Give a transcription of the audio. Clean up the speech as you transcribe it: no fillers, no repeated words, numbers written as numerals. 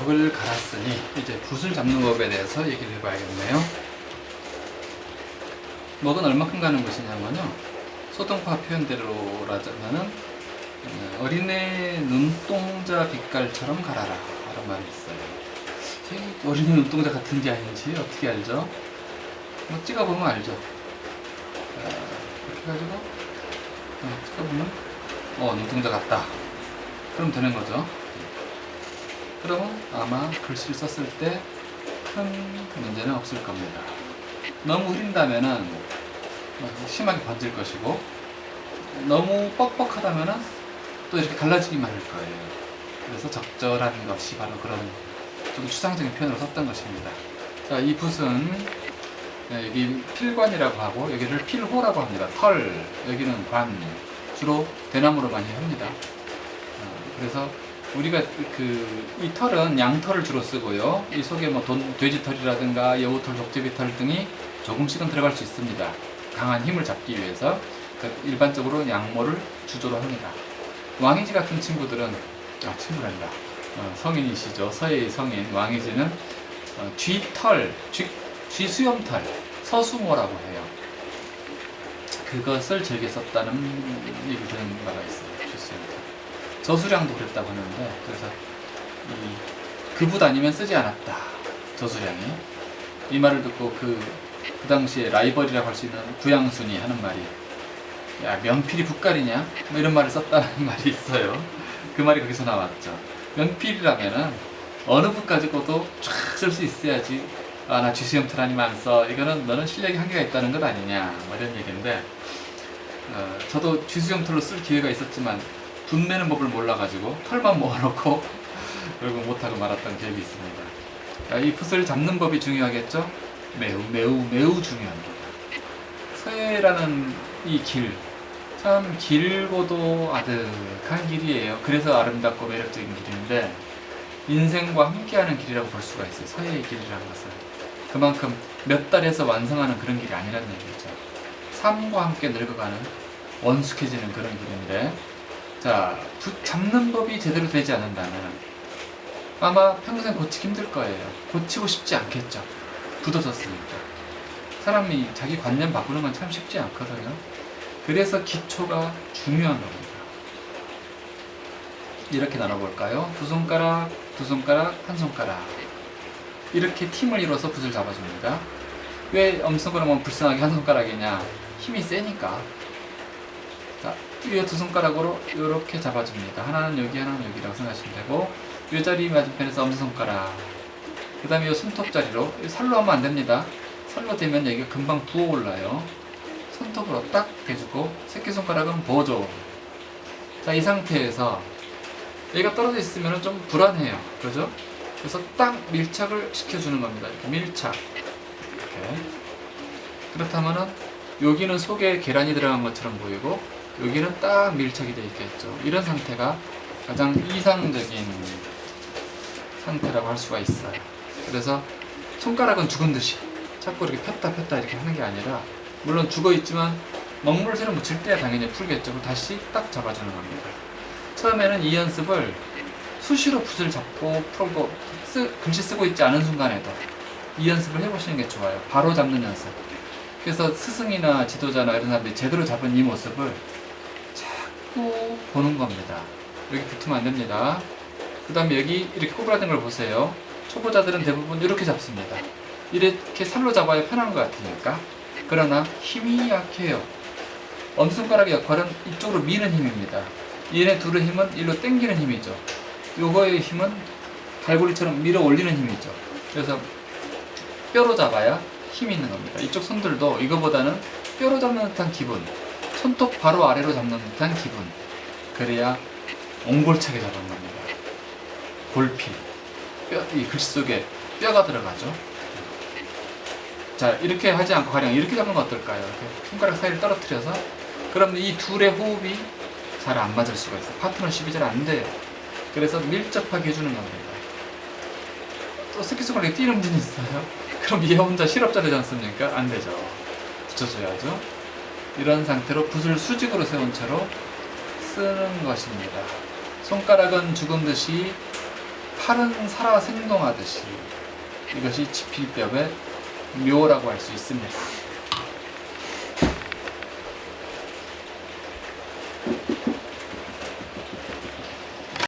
벽을 갈았으니 이제 붓을 잡는 법에 대해서 얘기를 해봐야겠네요. 멉은 얼마큼 가는 것이냐면요, 소동파 표현대로라자면은 어린애 눈동자 빛깔처럼 갈아라 라는 말이 있어요. 어린애 눈동자 같은지 아닌지 어떻게 알죠? 뭐 찍어보면 알죠. 이렇게 해가지고 찍어보면 눈동자 같다 그럼 되는 거죠. 그러면 아마 글씨를 썼을 때 큰 문제는 없을 겁니다. 너무 흐린다면은 심하게 번질 것이고, 너무 뻑뻑하다면은 또 이렇게 갈라지기만 할 거예요. 그래서 적절한 것이 바로 그런 좀 추상적인 표현으로 썼던 것입니다. 자, 이 붓은 여기 필관이라고 하고 여기를 필호라고 합니다. 털, 여기는 관, 주로 대나무로 많이 합니다. 그래서 우리가 이 털은 양털을 주로 쓰고요. 이 속에 뭐 돼지털이라든가 여우털, 독제비털 등이 조금씩은 들어갈 수 있습니다. 강한 힘을 잡기 위해서. 일반적으로 양모를 주조로 합니다. 왕이지 같은 친구들은 친구란다. 성인이시죠. 서예의 성인 왕이지는 쥐수염털, 서수모라고 해요. 그것을 즐겨 썼다는 얘기 들은 바가 있어요. 쥐수염털. 저수량도 그랬다고 하는데, 그래서 그 붓 아니면 쓰지 않았다. 저수량이. 이 말을 듣고 그 당시에 라이벌이라고 할 수 있는 구양순이 하는 말이, 야, 명필이 붓깔이냐? 뭐 이런 말을 썼다는 말이 있어요. 그 말이 거기서 나왔죠. 명필이라면은 어느 붓 가지고도 쫙 쓸 수 있어야지. 나 쥐수염털 아니면 안 써. 이거는 너는 실력이 한계가 있다는 것 아니냐. 뭐 이런 얘기인데, 저도 쥐수염털로 쓸 기회가 있었지만 붓 매는 법을 몰라가지고 털만 모아놓고 결국 못하고 말았던 기억이 있습니다. 이 붓을 잡는 법이 중요하겠죠? 매우 중요합니다. 서예라는 이 길, 참 길고도 아득한 길이에요. 그래서 아름답고 매력적인 길인데, 인생과 함께하는 길이라고 볼 수가 있어요. 서예의 길이라는 것은 그만큼 몇 달에서 완성하는 그런 길이 아니라는 얘기죠. 삶과 함께 늙어가는, 원숙해지는 그런 길인데, 자, 붓 잡는 법이 제대로 되지 않는다면 아마 평생 고치기 힘들 거예요. 고치고 싶지 않겠죠. 굳어졌으니까. 사람이 자기 관념 바꾸는 건 참 쉽지 않거든요. 그래서 기초가 중요한 겁니다. 이렇게 나눠볼까요? 두 손가락, 두 손가락, 한 손가락. 이렇게 팀을 이뤄서 붓을 잡아줍니다. 왜 엄손가락만 불쌍하게 한 손가락이냐? 힘이 세니까. 자, 이 두 손가락으로 이렇게 잡아줍니다. 하나는 여기, 하나는 여기라고 생각하시면 되고, 이 자리 맞은편에서 엄지손가락, 그 다음에 이 손톱 자리로, 살로 하면 안 됩니다. 살로 되면 여기가 금방 부어올라요. 손톱으로 딱 대주고, 새끼손가락은 보조. 자, 이 상태에서 여기가 떨어져 있으면 좀 불안해요. 그죠? 그래서 딱 밀착을 시켜주는 겁니다. 이렇게 밀착. 이렇게. 그렇다면은 여기는 속에 계란이 들어간 것처럼 보이고, 여기는 딱 밀착이 되어 있겠죠. 이런 상태가 가장 이상적인 상태라고 할 수가 있어요. 그래서 손가락은 죽은 듯이 자꾸 이렇게 폈다 이렇게 하는 게 아니라, 물론 죽어 있지만 먹물을 새로 묻힐 때야 당연히 풀겠죠. 다시 딱 잡아주는 겁니다. 처음에는 이 연습을 수시로 붓을 잡고 풀고 글씨 쓰고 있지 않은 순간에도 이 연습을 해보시는 게 좋아요. 바로 잡는 연습. 그래서 스승이나 지도자나 이런 사람들이 제대로 잡은 이 모습을 자꾸 보는 겁니다. 여기 붙으면 안 됩니다. 그 다음에 여기 이렇게 꼬부라진 걸 보세요. 초보자들은 대부분 이렇게 잡습니다. 이렇게 살로 잡아야 편한 것 같으니까. 그러나 힘이 약해요. 엄지손가락의 역할은 이쪽으로 미는 힘입니다. 얘네 둘의 힘은 일로 당기는 힘이죠. 요거의 힘은 갈고리처럼 밀어 올리는 힘이죠. 그래서 뼈로 잡아야 힘이 있는 겁니다. 이쪽 손들도 이거보다는 뼈로 잡는 듯한 기분, 손톱 바로 아래로 잡는 듯한 기분, 그래야 옹골차게 잡은 겁니다. 골피, 이 글씨 속에 뼈가 들어가죠. 자, 이렇게 하지 않고 가령 이렇게 잡는 건 어떨까요? 이렇게 손가락 사이를 떨어뜨려서. 그럼 이 둘의 호흡이 잘 안 맞을 수가 있어요. 파트너십이 잘 안 돼요. 그래서 밀접하게 해주는 겁니다. 또 새끼손가락에 뛰는 분이 있어요. 그럼 얘 혼자 실업자 되지 않습니까? 안 되죠. 붙여줘야죠. 이런 상태로 붓을 수직으로 세운 채로 쓰는 것입니다. 손가락은 죽은 듯이 팔은 살아 생동하듯이 이것이 지필법의 묘라고 할 수 있습니다.